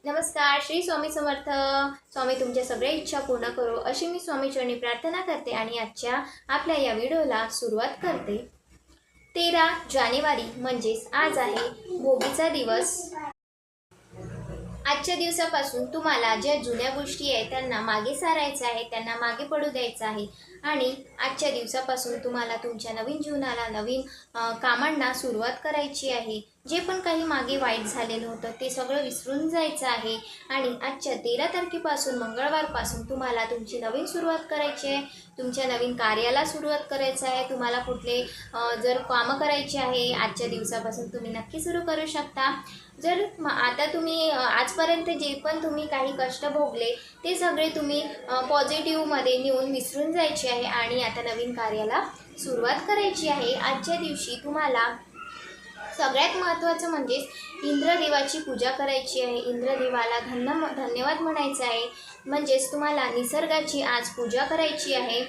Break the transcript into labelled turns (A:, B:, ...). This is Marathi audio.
A: नमस्कार. श्री स्वामी समर्थ. स्वामी तुमच्या सगळ्या इच्छा पूर्ण करो अशी मी स्वामीचरणी प्रार्थना करते आणि आजच्या आपल्या या व्हिडिओला सुरुवात करते. 13 जानेवारी म्हणजेच आज आहे भोगीचा दिवस. आजच्या दिवसापासून तुम्हाला ज्या जुन्या गोष्टी आहेत त्यांना मागे सारायचं आहे, त्यांना मागे पडू द्यायचं आहे आणि आजच्या दिवसापासून तुम्हाला तुमच्या नवीन जीवनाला, नवीन कामांना सुरुवात करायची आहे. जे पण काही मागे वाईट झालेलं होतं ते सगळं विसरून जायचं आहे आणि आजच्या 13 तारखेपासून मंगळवारपासून तुम्हाला तुमची नवीन सुरुवात करायची आहे. तुमच्या नवीन कार्याला सुरुवात करायचं आहे. तुम्हाला कुठले जर कामं करायची आहे आजच्या दिवसापासून तुम्ही नक्की सुरू करू शकता. जर आता तुम्ही आजपर्यंत जे पण तुम्ही काही कष्ट भोगले ते सगळे तुम्ही पॉझिटिव्हमध्ये नेऊन विसरून जायचे आहे आणि आता नवीन कार्याला सुरुवात करायची आहे. आजच्या दिवशी तुम्हाला सगळ्यात महत्त्वाचं म्हणजेच इंद्रदेवाची पूजा करायची आहे. इंद्रदेवाला धन्यवाद म्हणायचं आहे. म्हणजेच तुम्हाला निसर्गाची आज पूजा करायची आहे.